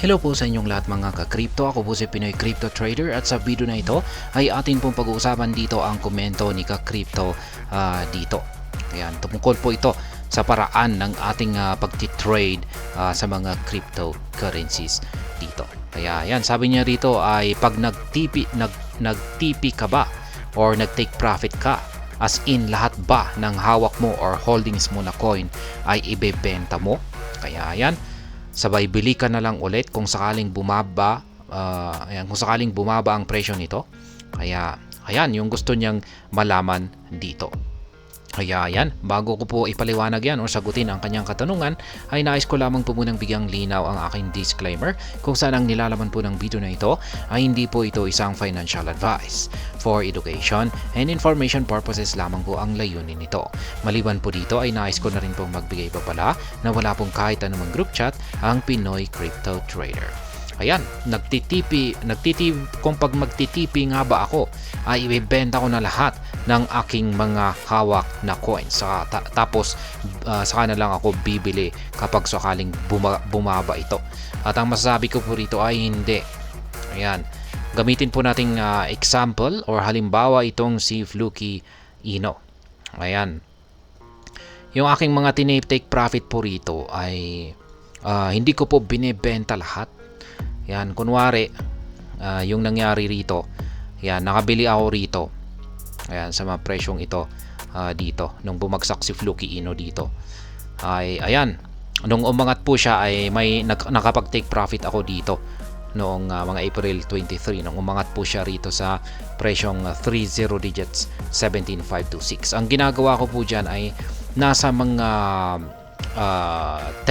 Hello po sa inyong lahat mga ka-crypto. Ako po si Pinoy Crypto Trader at sa video na ito ay atin pong pag-uusapan dito ang komento ni ka-crypto dito. Ayan, tungkol po ito sa paraan ng ating pagti-trade sa mga cryptocurrencies dito. Kaya yan, sabi niya dito ay pag nag-TP ka ba or nag-take profit ka, as in lahat ba ng hawak mo or holdings mo na coin ay ibebenta mo? Kaya yan, sabay bili ka na lang ulit kung sakaling bumaba kung sakaling bumaba ang presyo nito. Kaya ayan yung gusto niyang malaman dito. Kaya yan, bago ko po ipaliwanag yan o sagutin ang kanyang katanungan, ay nais ko lamang po munang bigyang linaw ang aking disclaimer kung saan ang nilalaman po ng video na ito ay hindi po ito isang financial advice. For education and information purposes lamang po ang layunin nito. Maliban po dito ay nais ko na rin pong magbigay babala na wala pong kahit anumang group chat ang Pinoy Crypto Trader. Ayan, kung pag magtitipi nga ba ako, ay ibebenta ko na lahat ng aking mga hawak na coins. Tapos, saka na lang ako bibili kapag sakaling bumaba ito. At ang masasabi ko po rito ay hindi. Ayan, gamitin po nating example or halimbawa itong si Fluky Ino. Ayan, yung aking mga tinitake profit po rito ay hindi ko po binebenta lahat. Yan, kunwari, yung nangyari rito, yan, nakabili ako rito. Ayan, sa mga presyong ito, dito, nung bumagsak si Fluky Ino dito. Ayan, nung umangat po siya ay may nakapag-take profit ako dito noong mga April 23, nung umangat po siya rito sa presyong 30 digits 17526. Ang ginagawa ko po dyan ay nasa mga 10%.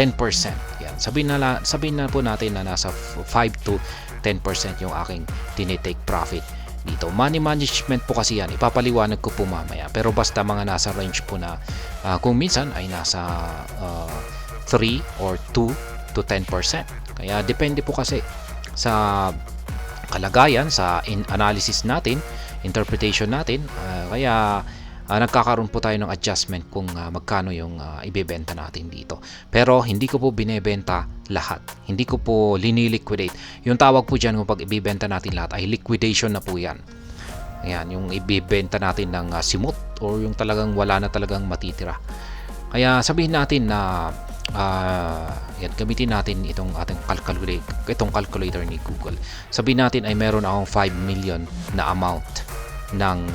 Yan. Sabihin na po natin na nasa 5 to 10% yung aking tinitake profit dito. Money management po kasi yan. Ipapaliwanag ko po mamaya. Pero basta mga nasa range po na kung minsan ay nasa 3 or 2 to 10%. Kaya depende po kasi sa kalagayan, sa analysis natin, interpretation natin. Kaya nagkakaroon po tayo ng adjustment kung magkano yung ibebenta natin dito. Pero hindi ko po binebenta lahat. Hindi ko po liniliquidate. Yung tawag po dyan kung pag ibebenta natin lahat ay liquidation na po yan. Ayan, yung ibebenta natin ng simot or yung talagang wala na talagang matitira. Kaya sabihin natin na yan, gamitin natin itong ating calculator ni Google. Sabihin natin ay meron akong 5 million na amount ng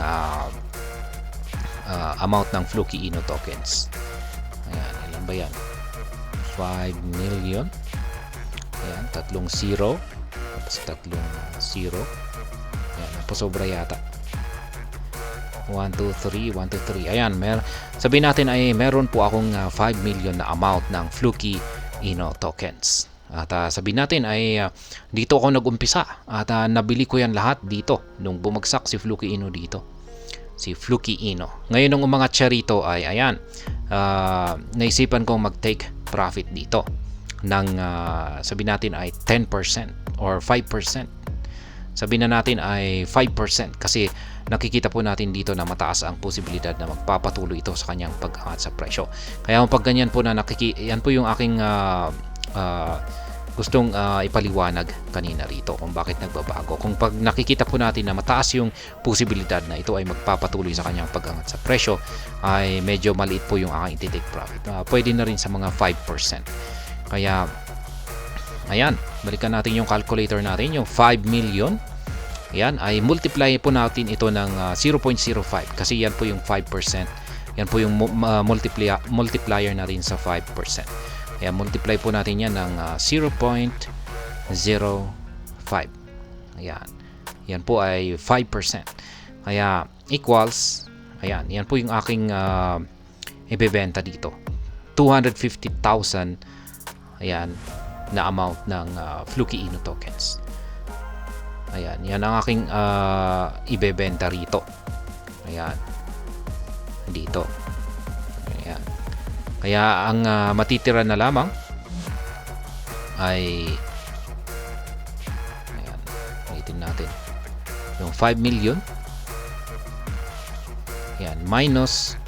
Fluky Ino tokens. Ayan, ilan ba yan? 5 million. Ayan, 3 0. Tapos 3 0. Ayan, napasobra yata. 1, 2, 3, 1, 2, 3. Ayan, sabihin natin ay meron po akong 5 million na amount ng Fluky Ino tokens. At sabihin natin ay dito ako nag-umpisa. At nabili ko yan lahat dito nung bumagsak si Fluky Ino dito. Si Fluky Ino. Ngayon nung umangat siya rito ay ayan, naisipan kong mag-take profit dito ng sabihin natin ay 10% or 5%. Sabihin na natin ay 5% kasi nakikita po natin dito na mataas ang posibilidad na magpapatuloy ito sa kanyang pag-angat sa presyo. Kaya kung pag ganyan po na yan po yung aking gustong ipaliwanag kanina rito kung bakit nagbabago. Kung pag nakikita po natin na mataas yung posibilidad na ito ay magpapatuloy sa kanyang pag-angat sa presyo, ay medyo maliit po yung aking take profit. Pwede na rin sa mga 5%. Kaya ayan, balikan natin yung calculator natin, yung 5 million. Ayan, ay multiply po natin ito ng 0.05 kasi yan po yung 5%. Yan po yung multiplier natin sa 5%. Kaya multiply po natin yan ng 0.05. Ayan. Yan po ay 5%. Kaya equals, ayan, yan po yung aking ibebenta dito. 250,000 ayan, na amount ng Fluky Ino tokens. Ayan, yan ang aking ibebenta rito. Ayan. Dito. Ayan. Kaya ang matitira na lamang ay ayan, ulitin natin yung 5 million ayan, minus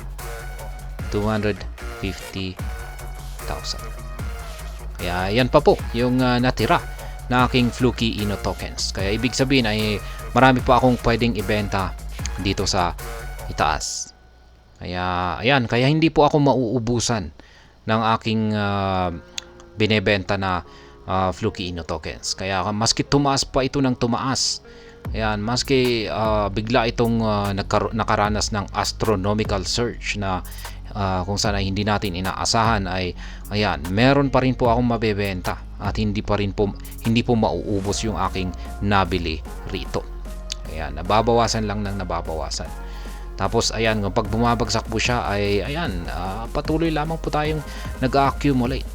250,000. Kaya yan pa po yung natira na aking Fluky Ino tokens. Kaya ibig sabihin ay marami pa akong pwedeng ibenta dito sa itaas. Kaya ayan, kaya hindi po ako mauubusan ng aking binebenta na Fluky Ino tokens. Kaya maski tumaas pa ito ng tumaas, ayan, maski bigla itong nakaranas ng astronomical surge na kung saan ay hindi natin inaasahan, ay ayan, meron pa rin po akong mabebenta at hindi po mauubos yung aking nabili rito. Ayan, nababawasan lang ng nababawasan. Tapos ayan, kapag bumabagsak po siya ay ayan, patuloy lamang po tayong nag-accumulate.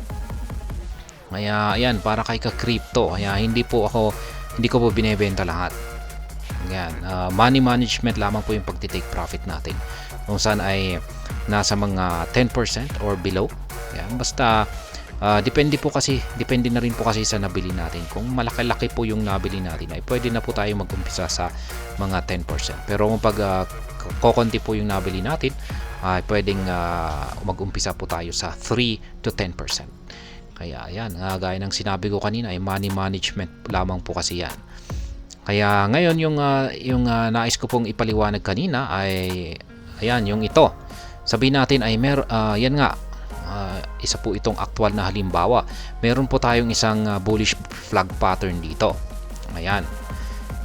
Kaya ayan, para kay ka-crypto, kaya hindi ko po binebenta lahat. Ayan, money management lamang po yung pagti-take profit natin. Kung saan ay nasa mga 10% or below. Ayan, basta depende na rin po kasi sa nabili natin. Kung malaki-laki po yung nabili natin ay pwede na po tayo mag-umpisa sa mga 10%. Pero kung pag kokonti po yung nabili natin, ay pwedeng mag-umpisa po tayo sa 3 to 10%. Kaya ayan, gaya ng sinabi ko kanina ay money management lamang po kasi yan. Kaya ngayon yung nais ko pong ipaliwanag kanina ay ayan, yung ito. Sabihin natin ay yan nga, isa po itong aktual na halimbawa. Meron po tayong isang bullish flag pattern dito. Ayan.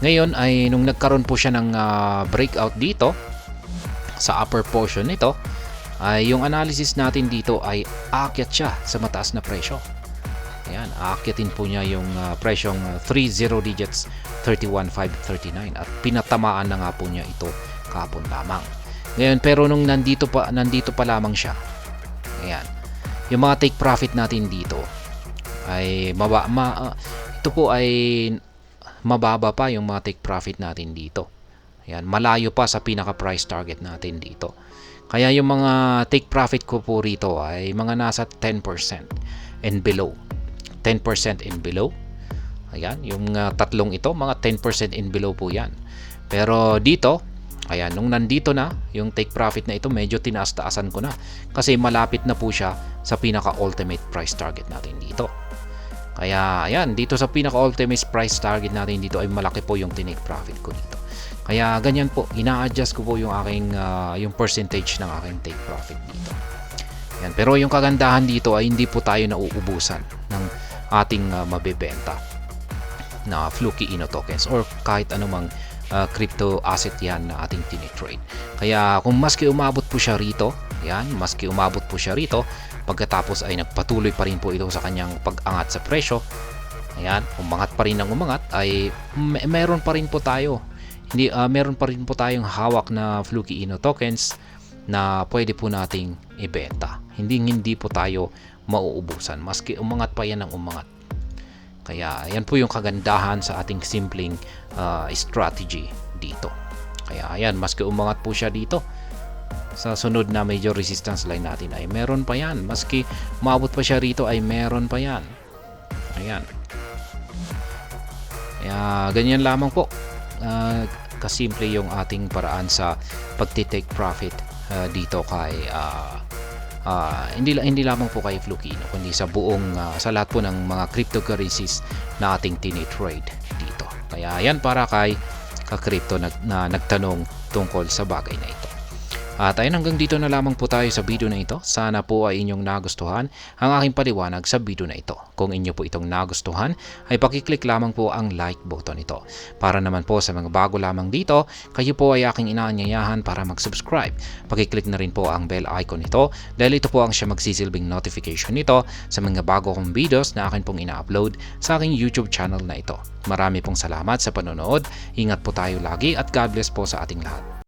Ngayon ay nung nagkaroon po siya ng breakout dito sa upper portion nito, ay yung analysis natin dito ay aakyat siya sa mataas na presyo. Ayan, aakyatin po niya yung presyong 30 digits 31,539 at pinatamaan na nga po niya ito kahapon lamang. Ngayon, pero nung nandito pa lamang siya, ayan, yung mga take profit natin dito ay ito po ay mababa pa yung mga take profit natin dito. Ayan, malayo pa sa pinaka price target natin dito. Kaya yung mga take profit ko po rito ay mga nasa 10% and below. 10% and below. Ayan, yung tatlong ito, mga 10% and below po yan. Pero dito, ayan, nung nandito na, yung take profit na ito, medyo tinaas-taasan ko na. Kasi malapit na po siya sa pinaka-ultimate price target natin dito. Kaya, ayan, dito sa pinaka-ultimate price target natin dito ay malaki po yung tinake profit ko dito. Kaya, ganyan po, ina-adjust ko po yung aking, yung percentage ng aking take profit dito. Ayan, pero yung kagandahan dito ay hindi po tayo nauubusan ng ating mabebenta na Fluky Ino tokens or kahit anumang crypto asset yan na ating tinitrade. Kaya kung maski umabot po siya rito, yan, maski umabot po siya rito, pagkatapos ay nagpatuloy pa rin po ito sa kanyang pag-angat sa presyo, ayan, umangat pa rin ng umangat, ay meron pa rin po tayo. Meron pa rin po tayong hawak na Fluky Ino tokens na pwede po nating ibenta. Hindi po tayo mauubusan maski umangat pa yan ng umangat. Kaya yan po yung kagandahan sa ating simpleng strategy dito. Kaya ayan, maski umangat po siya dito sa sunod na major resistance line natin ay meron pa yan. Maski umabot pa siya rito ay meron pa yan. Ayan. Kaya ganyan lamang po kasimple yung ating paraan sa pagti-take profit dito kay hindi lamang po kay Fluky Ino, kundi sa buong sa lahat po ng mga cryptocurrencies na ating tinitrade dito. Kaya yan para kay ka-crypto na nagtanong tungkol sa bagay na ito. At ayun, hanggang dito na lamang po tayo sa video na ito. Sana po ay inyong nagustuhan ang aking paliwanag sa video na ito. Kung inyo po itong nagustuhan, ay pakiclick lamang po ang like button ito. Para naman po sa mga bago lamang dito, kayo po ay aking inaanyayahan para mag-subscribe. Pakiclick na rin po ang bell icon nito dahil ito po ang siya magsisilbing notification nito sa mga bago kong videos na akin pong ina-upload sa aking YouTube channel na ito. Marami pong salamat sa panonood. Ingat po tayo lagi at God bless po sa ating lahat.